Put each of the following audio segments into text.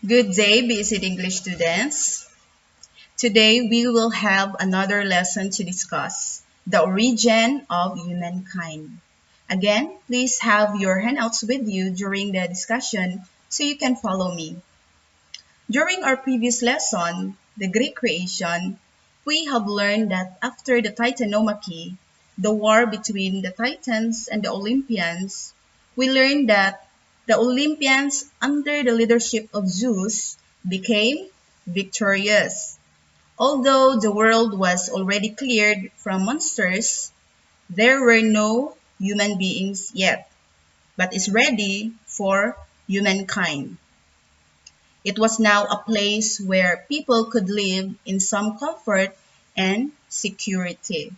Good day, BSc English students. Today we will have another lesson to discuss the origin of humankind. Again, please have your handouts with you during the discussion so you can follow me. During our previous lesson, the Greek creation, we have learned that after the Titanomachy, the war between the Titans and the Olympians, we learned that the Olympians, under the leadership of Zeus, became victorious. Although the world was already cleared from monsters, there were no human beings yet, but is ready for humankind. It was now a place where people could live in some comfort and security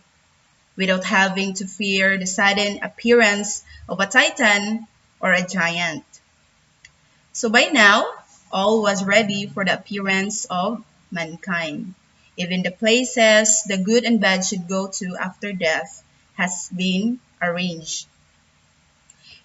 without having to fear the sudden appearance of a titan or a giant. So by now, all was ready for the appearance of mankind. Even the places the good and bad should go to after death has been arranged.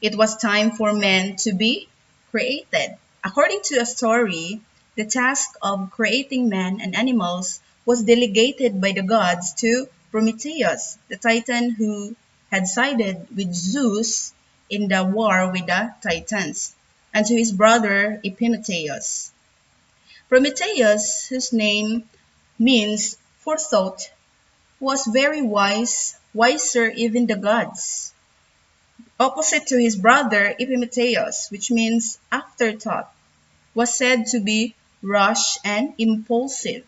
It was time for men to be created. According to a story, the task of creating men and animals was delegated by the gods to Prometheus, the titan who had sided with Zeus in the war with the Titans, and to his brother Epimetheus. Prometheus, whose name means forethought, was very wise, wiser even the gods. Opposite to his brother Epimetheus, which means afterthought, was said to be rash and impulsive.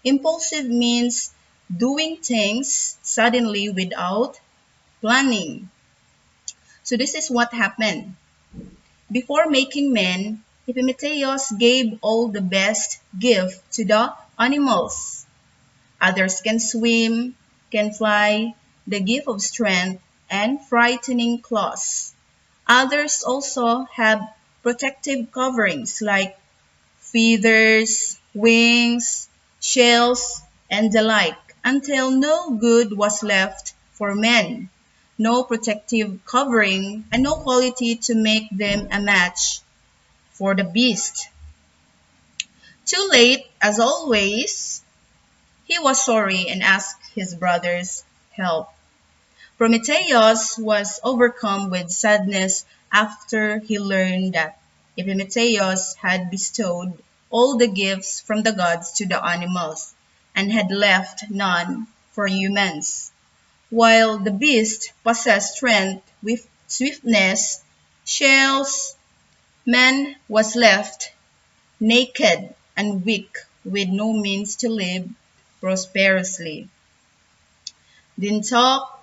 Impulsive means doing things suddenly without planning. So this is what happened. Before making men, Epimetheus gave all the best gift to the animals. Others can swim, can fly, the gift of strength and frightening claws. Others also have protective coverings like feathers, wings, shells, and the like, until no good was left for men, no protective covering, and no quality to make them a match for the beast. Too late, as always, he was sorry and asked his brother's help. Prometheus was overcome with sadness after he learned that Epimetheus had bestowed all the gifts from the gods to the animals and had left none for humans. While the beast possessed strength with swiftness, shells, man was left naked and weak with no means to live prosperously. Then talk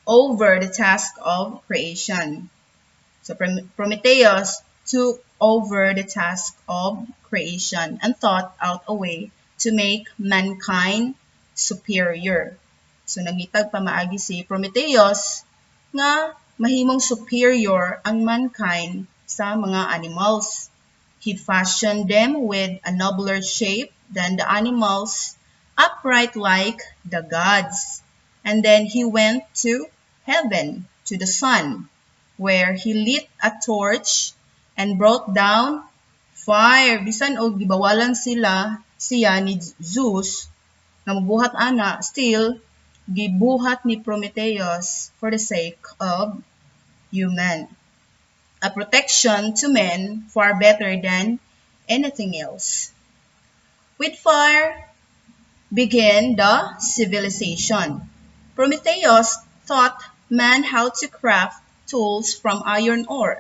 over the task of creation. So Prometheus took over the task of creation and thought out a way to make mankind superior. So nangitag pamaagi si Prometheus nga mahimong superior ang mankind sa mga animals. He fashioned them with a nobler shape than the animals, upright like the gods. And then he went to heaven, to the sun, where he lit a torch and brought down fire. Bisan og gibawalan siya ni Zeus nga mabuhat ana, still gibuhat ni Prometheus for the sake of human. A protection to men far better than anything else. With fire began the civilization. Prometheus taught man how to craft tools from iron ore.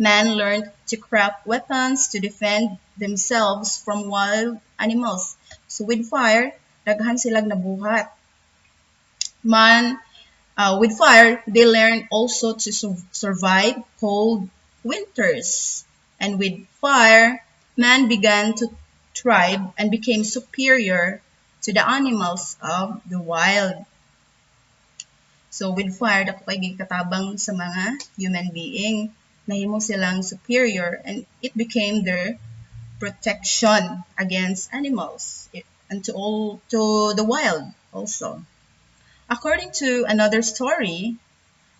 Man learned to craft weapons to defend themselves from wild animals. So with fire, daghan silang nabuhat. With fire, they learned also to survive cold winters. And with fire, man began to thrive and became superior to the animals of the wild. So with fire, dako kay katabang sa mga human being, nahimo silang superior and it became their protection against animals and to the wild also. According to another story,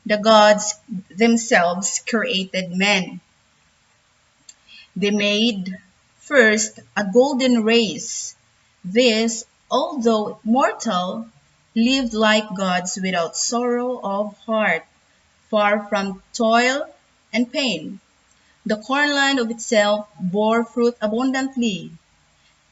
the gods themselves created men. They made First, a golden race. This, although mortal, lived like gods without sorrow of heart, far from toil and pain. The cornland of itself bore fruit abundantly.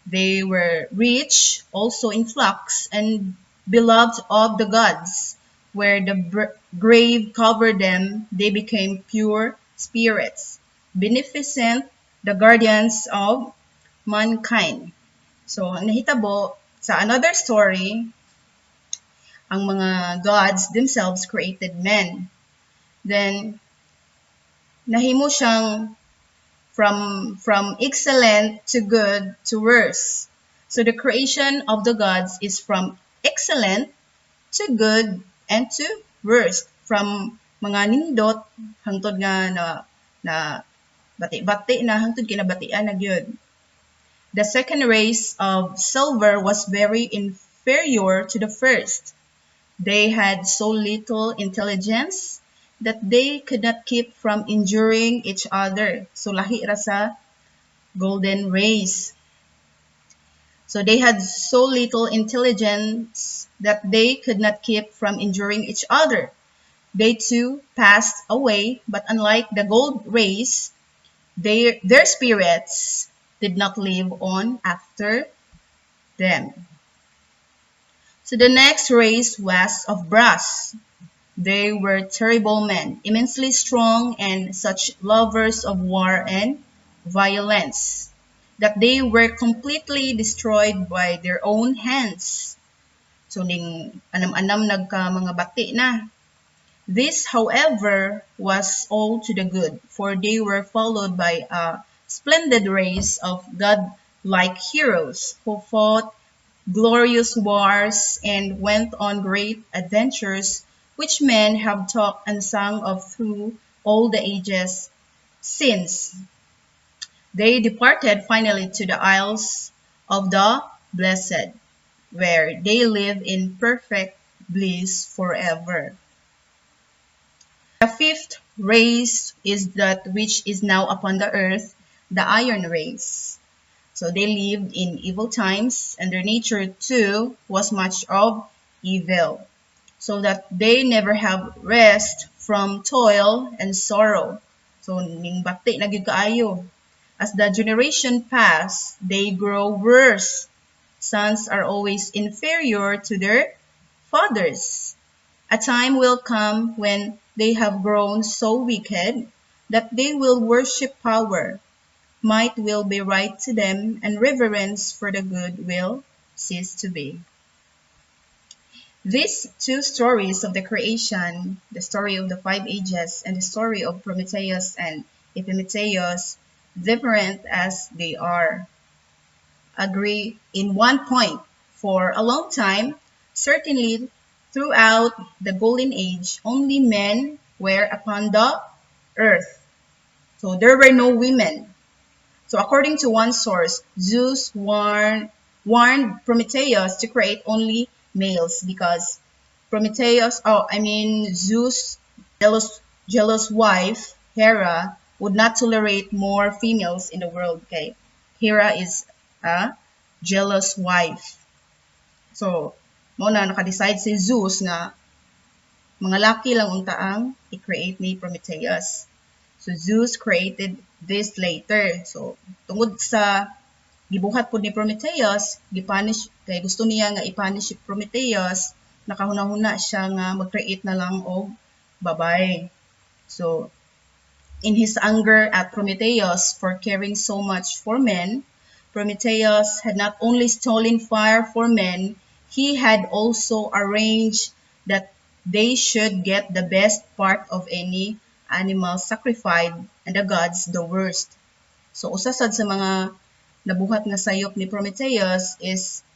They were rich also in flocks and beloved of the gods. Where the grave covered them, they became pure spirits, beneficent, the guardians of mankind. So, nahitabo sa another story, ang mga gods themselves created men. Then, nahimo siyang from excellent to good to worse. So the creation of the gods is from excellent to good and to worse. From mga nindot hangtod nga na bati-bati na hangtod kinabatian na gyud. The second race of silver was very inferior to the first. They had so little intelligence that they could not keep from injuring each other. So lahi ra sa golden race. So they had so little intelligence that they could not keep from injuring each other. They too passed away, but unlike the gold race, their spirits did not live on after them. So the next race was of brass. They were terrible men, immensely strong and such lovers of war and violence, that they were completely destroyed by their own hands. So ning anam-anam nagka mga bati na. This, however, was all to the good, for they were followed by a splendid race of god-like heroes who fought glorious wars and went on great adventures which men have talked and sung of through all the ages since. They departed finally to the Isles of the Blessed, where they live in perfect bliss forever. The fifth race is that which is now upon the earth, the iron race. So they lived in evil times, and their nature too was much of evil, so that they never have rest from toil and sorrow. So ning bati na gyud kaayo. As the generation pass, they grow worse. Sons are always inferior to their fathers. A time will come when they have grown so wicked that they will worship power. Might will be right to them, and reverence for the good will cease to be. These two stories of the creation, the story of the five ages and the story of Prometheus and Epimetheus, different as they are, agree in one point. For a long time, certainly throughout the Golden Age, only men were upon the earth. So there were no women. So according to one source, Zeus warned Prometheus to create only males because Zeus' jealous wife, Hera, would not tolerate more females in the world. Okay, Hera is a jealous wife. So, mo na naka-decide si Zeus na mga laki lang unta ang i-create ni Prometheus. So Zeus created this later. So tungod sa gibuhat po ni Prometheus, gipunish kay gusto niya nga ipunish si Prometheus, nakahuna-huna siya nga mag-create na lang og babae. So in his anger at Prometheus for caring so much for men, Prometheus had not only stolen fire for men, he had also arranged that they should get the best part of any animal sacrificed and the gods the worst. So usa sad sa mga nabuhat nga sayop ni Prometheus is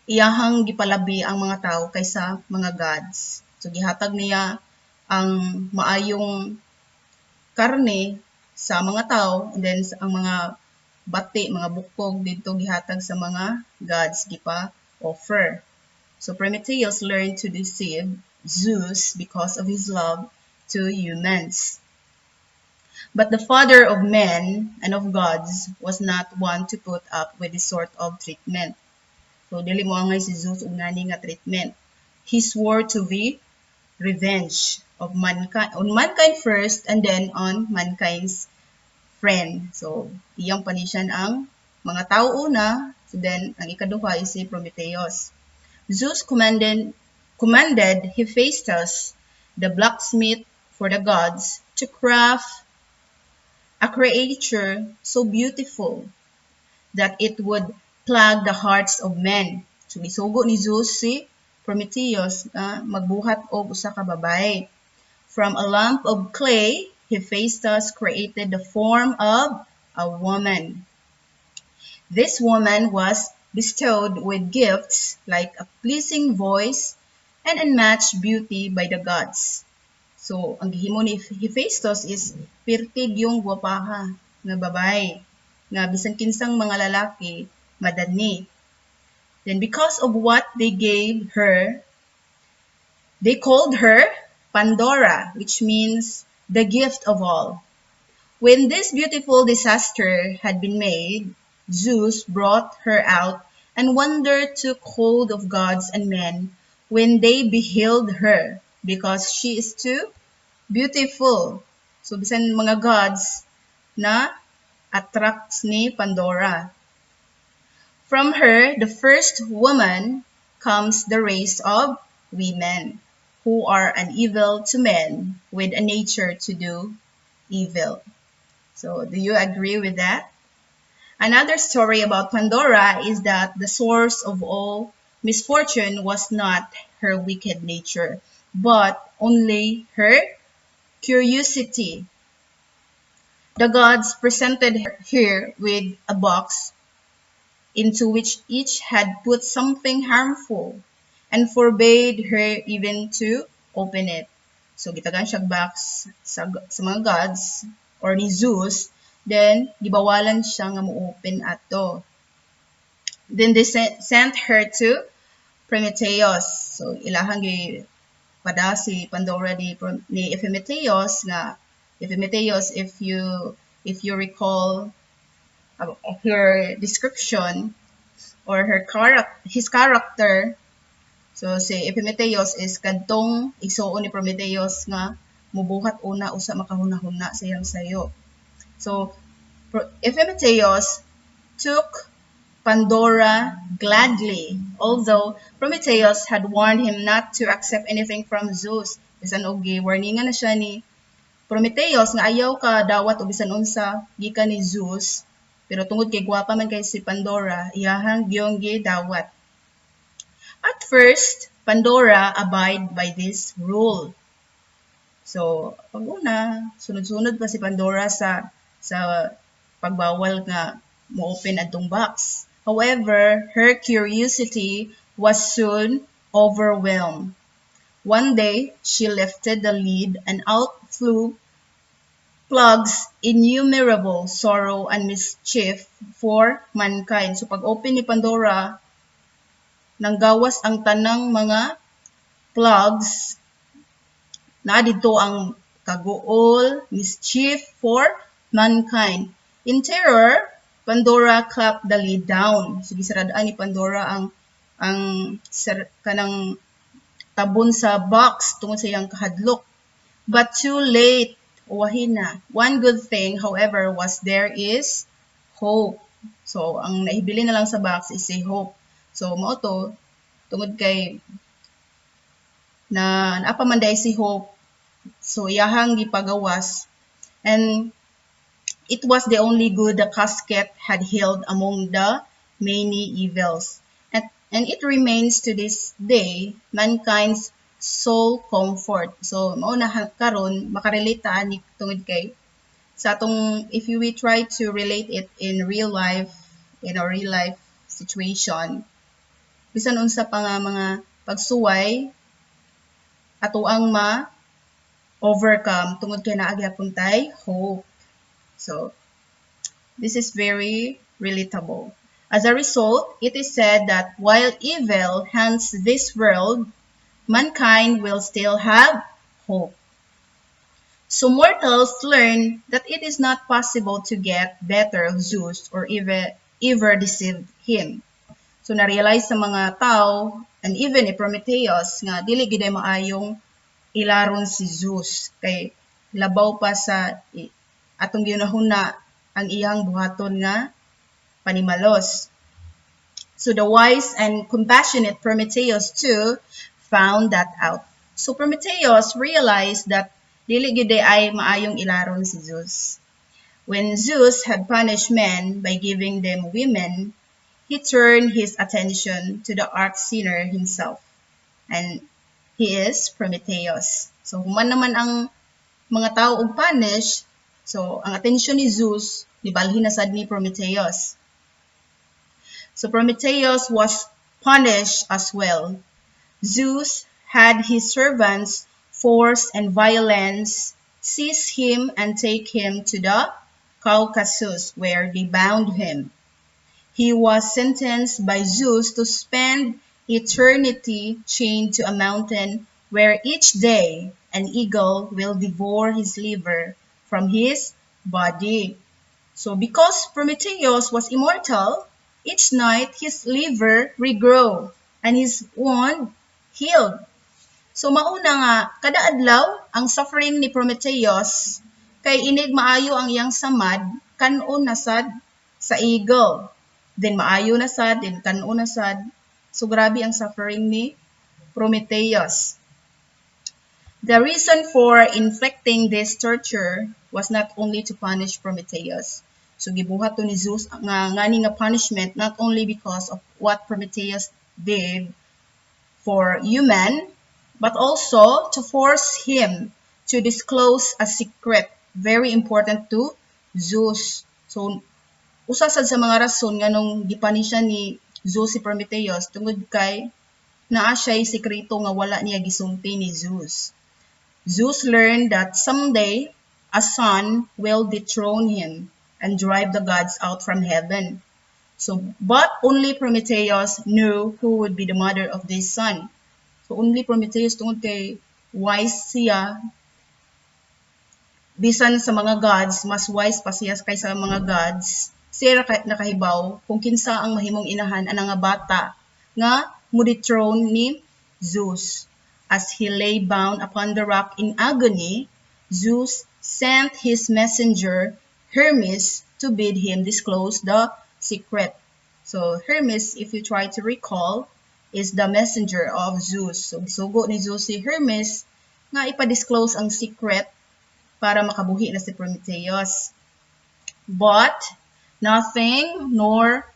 iyahang gipalabi ang mga tao kaysa mga gods. So gihatag niya ang maayong karne sa mga tao, and then ang mga bati, mga bukog dito gihatag sa mga gods gipa offer. So Prometheus learned to deceive Zeus because of his love to humans. But the father of men and of gods was not one to put up with this sort of treatment. So dili mo angay si Zeus og ngani nga treatment. He swore to be revenge of mankind on mankind first and then on mankind's friend. So iyang panisyan ang mga tao una, so then ang ikaduha is si Prometheus. Zeus commanded Hephaestus, the blacksmith for the gods, to craft a creature so beautiful that it would plague the hearts of men. So gisugo ni Zeus si Prometheus na magbuhat og usa ka babae. From a lump of clay, Hephaestus created the form of a woman. This woman was bestowed with gifts like a pleasing voice and unmatched beauty by the gods. So, ang gihimo ni Hephaestus is pirtig yung gwapaha nga babae nga bisan kinsang mga lalaki madani. Then because of what they gave her, they called her Pandora, which means the gift of all. When this beautiful disaster had been made, Zeus brought her out, and wonder took hold of gods and men when they beheld her, because she is too beautiful. So, bisan mga gods na attracts ni Pandora. From her, the first woman, comes the race of women, who are an evil to men with a nature to do evil. So, do you agree with that? Another story about Pandora is that the source of all misfortune was not her wicked nature, but only her curiosity. The gods presented her with a box into which each had put something harmful and forbade her even to open it. So, gitagan siya box sa mga gods or ni Zeus, then gibawalan siya nga mo-open ato. Then they sent her to Prometheus. So, ilahang pada si Pandora ni Epimetheus nga Epimetheus, if you recall her description or his character, so si Epimetheus is kadtong igsuon ni Prometheus nga mubuhat una usa makahuna-huna sayang sayo. So Epimetheus took Pandora gladly, although Prometheus had warned him not to accept anything from Zeus. Bisan og warningan na siya ni Prometheus nga ayaw ka dawat o bisan unsa gikan ni Zeus, pero tungod kay gwapa man kay si Pandora, iyahang giyong gidawat. At first, Pandora abide by this rule. So, pag una, sunod-sunod pa si Pandora sa pagbawal nga mo-open atong box. However, her curiosity was soon overwhelmed. One day, she lifted the lid and out flew plugs innumerable sorrow and mischief for mankind. So, pag-open ni Pandora, nanggawas ang tanang mga plugs na dito ang kaguol, mischief for mankind. In terror, Pandora clapped the lid down. So, gisaradaan ni Pandora ang kanang tabon sa box tungod sa iyang kahadlok. But too late, wahina. One good thing, however, was there is hope. So, ang naibili na lang sa box is a hope. So, mao to, tungod kay na naapamanday si hope. So, iyahang gipagawas. And it was the only good the casket had held among the many evils. And it remains to this day mankind's sole comfort. So, mao na karon makarelate ta ani tungod kay sa atong if we try to relate it in a real life situation, bisan unsa pa nga mga pagsuway ato ang overcome tungod kay naa gyapon tay hope. So, this is very relatable. As a result, it is said that while evil haunts this world, mankind will still have hope. So mortals learned that it is not possible to get better of Zeus or ever deceive him. So na-realize sa mga tao and even ni Prometheus nga dili gid maayong ilaron si Zeus kay labaw pa sa atong ginahuna ang iyang buhaton nga panimalos. So the wise and compassionate Prometheus too found that out. So Prometheus realized that dili gid ay maayong ilaron si Zeus. When Zeus had punished men by giving them women, he turned his attention to the arch sinner himself. And he is Prometheus. So human naman ang mga tao og punish, so ang atensyon ni Zeus nibalhin na sad ni Prometheus. So Prometheus was punished as well. Zeus had his servants force and violence seize him and take him to the Caucasus where they bound him. He was sentenced by Zeus to spend eternity chained to a mountain where each day an eagle will devour his liver from his body. So because Prometheus was immortal, each night his liver regrow and his wound healed. So mauna nga, kada adlaw ang suffering ni Prometheus kay inig maayo ang iyang samad kanon na sad sa eagle. Then maayo na sad, then kanon na sad. So grabe ang suffering ni Prometheus. The reason for inflicting this torture was not only to punish Prometheus. So gibuhat to ni Zeus nga ngani nga punishment not only because of what Prometheus did for human, but also to force him to disclose a secret very important to Zeus. So usa sad sa mga rason nga nung gipanisya ni Zeus si Prometheus tungod kay naa siya'y sekreto nga wala niya gisulti ni Zeus. Zeus learned that someday a son will dethrone him and drive the gods out from heaven. So, but only Prometheus knew who would be the mother of this son. So, only Prometheus tungod kay wise siya, bisan sa mga gods, mas wise pa siya kaysa mga gods, siya nakahibaw kung kinsa ang mahimong inahan anang nga bata nga mo-dethrone ni Zeus. As he lay bound upon the rock in agony, Zeus sent his messenger Hermes to bid him disclose the secret. So Hermes, if you try to recall, is the messenger of Zeus. So sugo ni Zeus si Hermes nga ipa-disclose ang secret para makabuhi na si Prometheus. But nothing nor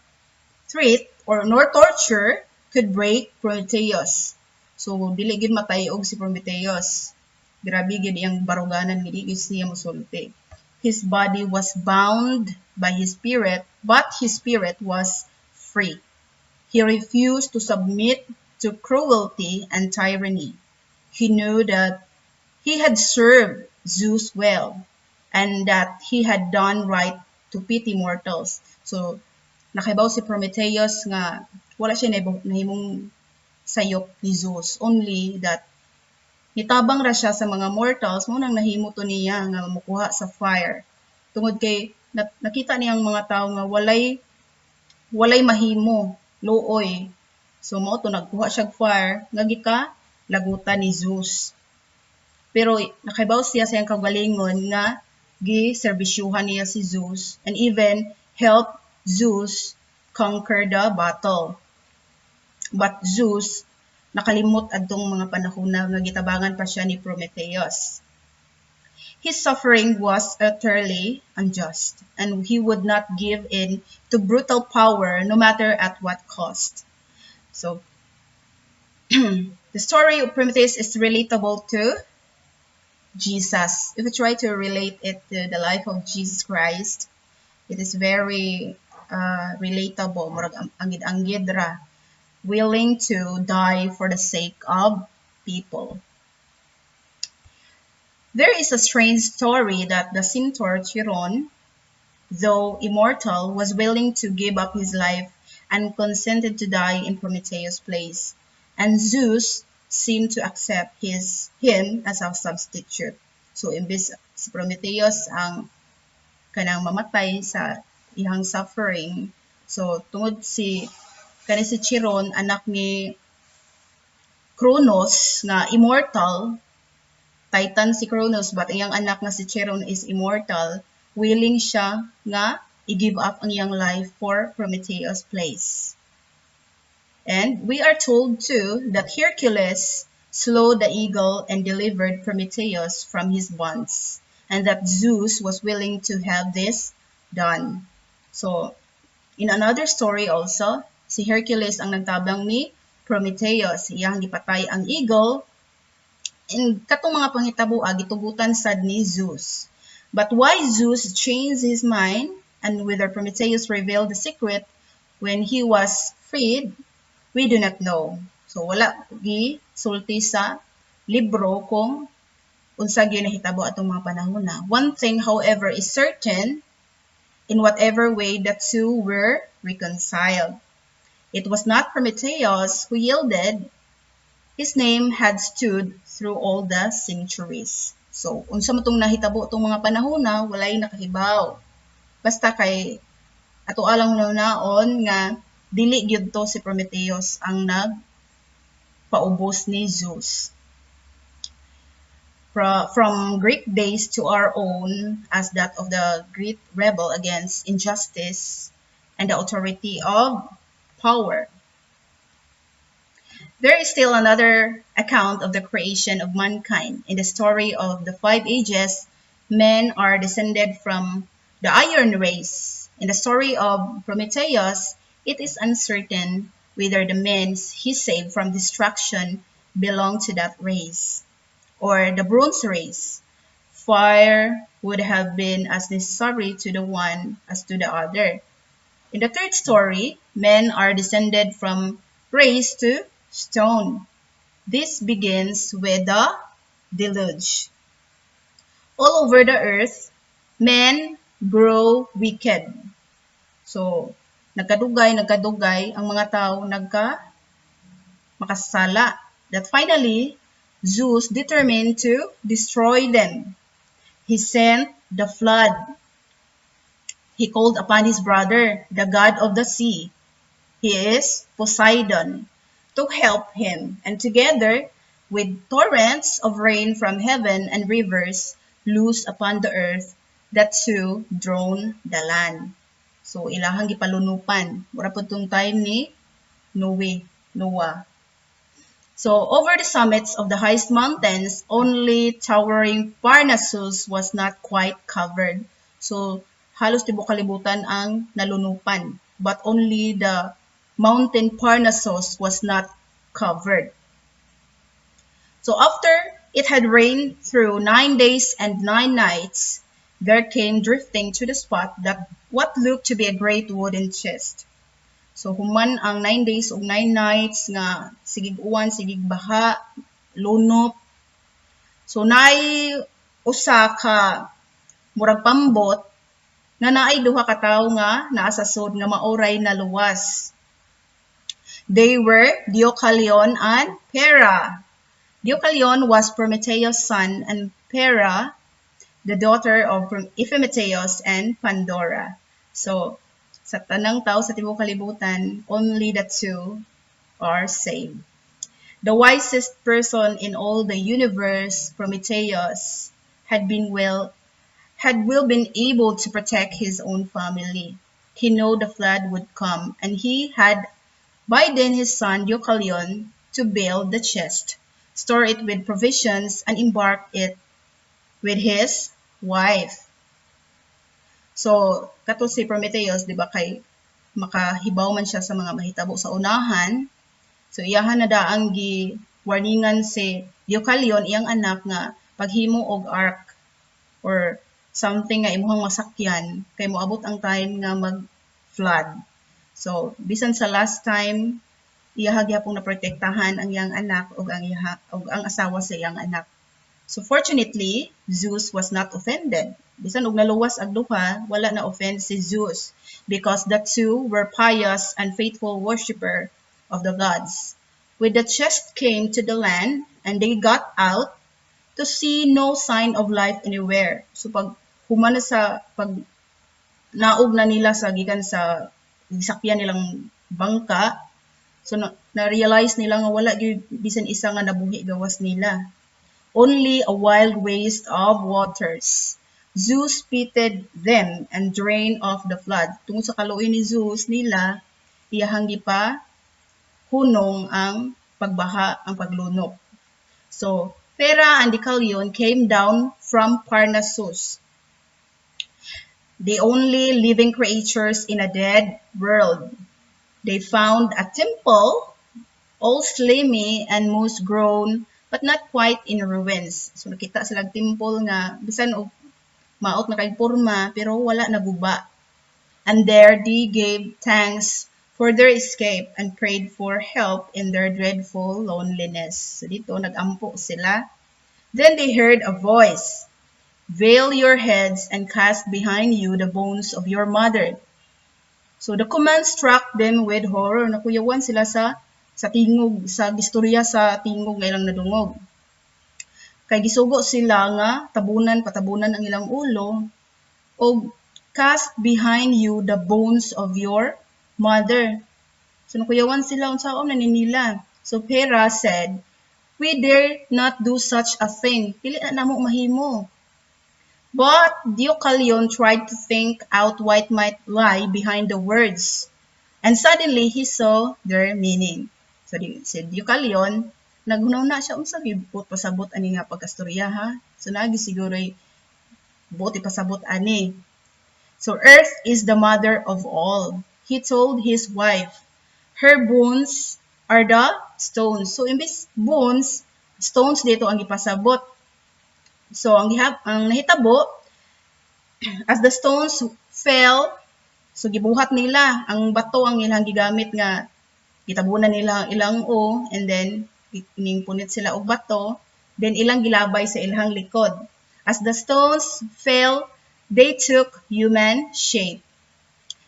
threat or nor torture could break Prometheus. So dili gid matayog si Prometheus. Grabe gid iyang baruganan gid siya mosulti. His body was bound by his spirit, but his spirit was free. He refused to submit to cruelty and tyranny. He knew that he had served Zeus well and that he had done right to pity mortals. So nakahibaw si Prometheus nga wala siya nahimong sayop ni Zeus, only that nitabang ra siya sa mga mortals mo nang nahimo to niya nga makuha sa fire. Tungod kay nakita niyang mga tao nga walay mahimo, luoy. So mao to nagkuha siya fire nga gika lagutan ni Zeus. Pero nakahibaw siya sa iyang kagalingon nga gi-serbisyuhan niya si Zeus and even help Zeus conquer the battle. But Zeus nakalimot adtong mga panahon na nga gitabangan pa siya ni Prometheus. His suffering was utterly unjust, and he would not give in to brutal power no matter at what cost. So, the story of Prometheus is relatable to Jesus. If you try to relate it to the life of Jesus Christ, it is very relatable. Murag anggid ra, willing to die for the sake of people. There is a strange story that the centaur Chiron, though immortal, was willing to give up his life and consented to die in Prometheus' place, and Zeus seemed to accept him as a substitute. So imbis Si Prometheus ang kanang mamatay sa iyang suffering. So tungod si Chiron anak ni Kronos nga immortal, Titan si Kronos but iyang anak nga si Chiron is immortal, willing siya nga i-give up ang iyang life for Prometheus' place. And we are told too that Hercules slew the eagle and delivered Prometheus from his bonds, and that Zeus was willing to have this done. So, in another story also, si Hercules ang nagtabang ni Prometheus. Iyang gipatay ang eagle, and katong mga pangitabuan gitugutan sad ni Zeus. But why Zeus changed his mind and whether Prometheus revealed the secret when he was freed, we do not know. So wala gi sulti sa libro kung unsa gyud nahitabo atong mga panahon na. One thing however is certain, in whatever way the two were reconciled. It was not Prometheus who yielded. His name had stood through all the centuries. So unsa man tong nahitabo tong mga panahon na walay nakahibaw. Basta kay ato alang naon nga dili gyud to si Prometheus ang nagpaubos ni Zeus. From Greek days to our own, as that of the great rebel against injustice and the authority of power. There is still another account of the creation of mankind. In the story of the 5 ages, men are descended from the iron race. In the story of Prometheus, it is uncertain whether the men he saved from destruction belong to that race or the bronze race. Fire would have been as necessary to the one as to the other. In the third story, men are descended from race to stone. This begins with the deluge. All over the earth, men grow wicked. So, nagkadugay ang mga tao makasala. That finally, Zeus determined to destroy them. He sent the flood. He called upon his brother, the god of the sea. He is Poseidon, to help him, and together with torrents of rain from heaven and rivers loose upon the earth, that two drown the land. So ilahang gipalunupan. Mura po tong time ni Noah. So over the summits of the highest mountains, only towering Parnassus was not quite covered. So halos tibuok kalibutan ang nalunupan, but only the mountain Parnassus was not covered. So after it had rained through 9 days and 9 nights, there came drifting to the spot that what looked to be a great wooden chest. So human ang 9 days ug 9 nights nga sigig uwan, sigig baha, lunop. So naay usa ka murag pambot nga naay duha ka tawo nga naa sa sud nga maoray na luwas. They were Deucalion and Pera. Deucalion was Prometheus' son, and Pera, the daughter of Epimetheus and Pandora. So, sa tanang tao sa tibuok kalibutan, only the two are saved. The wisest person in all the universe, Prometheus, had been able to protect his own family. He knew the flood would come, and he had by then his son Deucalion to build the chest, store it with provisions, and embark it with his wife. So, kato si Prometheus, di ba kay makahibaw man siya sa mga mahitabo sa unahan. So, iyahan na daang warningan si Deucalion, iyang anak nga paghimo og ark or something nga imuhang masakyan kay moabot ang time nga mag-flood. So, bisan sa last time, iyaha gyapon na protektahan ang iyang anak ug ang asawa sa iyang anak. So fortunately, Zeus was not offended. Bisan og naluwas ang duha, wala na offend si Zeus because the two were pious and faithful worshipper of the gods. When the chest came to the land and they got out to see no sign of life anywhere. So pag humana sa pag naog na nila sa gikan sa gisakyan nilang bangka, so na-realize nila nga wala gyud bisan isa nga nabuhi gawas nila. Only a wild waste of waters. Zeus pitied them and drained off the flood. Tungod sa kaluoy ni Zeus nila, iyahang gipa hunong ang pagbaha, ang paglunok. So, Hera and Deucalion came down from Parnassus, the only living creatures in a dead world. They found a temple, all slimy and moss grown, but not quite in ruins. So nakita silang temple nga bisan og maot na kay porma pero wala naguba. And there they gave thanks for their escape and prayed for help in their dreadful loneliness. So dito nagampo sila. Then they heard a voice, "Veil your heads and cast behind you the bones of your mother." So the command struck them with horror. Nakuyawan sila sa tingog, sa gistorya sa tingog nga ilang nadungog. Kay gisugo sila nga patabunan ang ilang ulo o cast behind you the bones of your mother. So nakuyawan sila unsaon na nila. So Hera said, "We dare not do such a thing. Dili na namo mahimo." But Deucalion tried to think out what might lie behind the words. And suddenly he saw their meaning. So si Deucalion, naghunaw na siya unsa gibot pasabot ani nga pagkastorya ha. So nagi siguro buti pasabot ani. So earth is the mother of all. He told his wife, her bones are the stones. So imbis bones, stones dito ang ipasabot. So ang nahitabo, as the stones fell, so gibuhat nila ang bato ang ilang gigamit nga gitabunan nila ang ilang o, and then ning punit sila og bato, then ilang gilabay sa ilang likod. As the stones fell, they took human shape.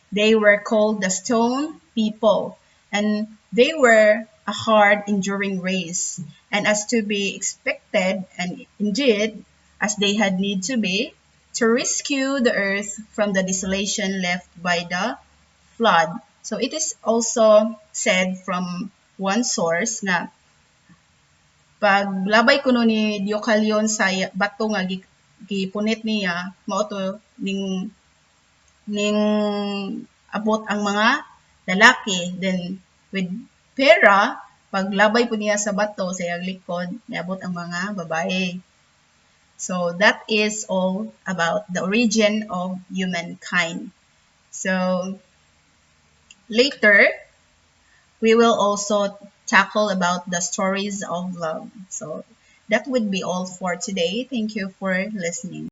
They were called the stone people, and they were a hard, enduring race. And as to be expected, and indeed, as they had need to be, to rescue the earth from the desolation left by the flood. So it is also said from one source na paglabay kuno ni Deucalion sa bato nga gipunit niya, mao to ning abot ang mga lalaki. Then with Hera, paglabay po niya sa bato sa iyang likod, niabot ang mga babae. So that is all about the origin of humankind. So later, we will also tackle about the stories of love. So that would be all for today. Thank you for listening.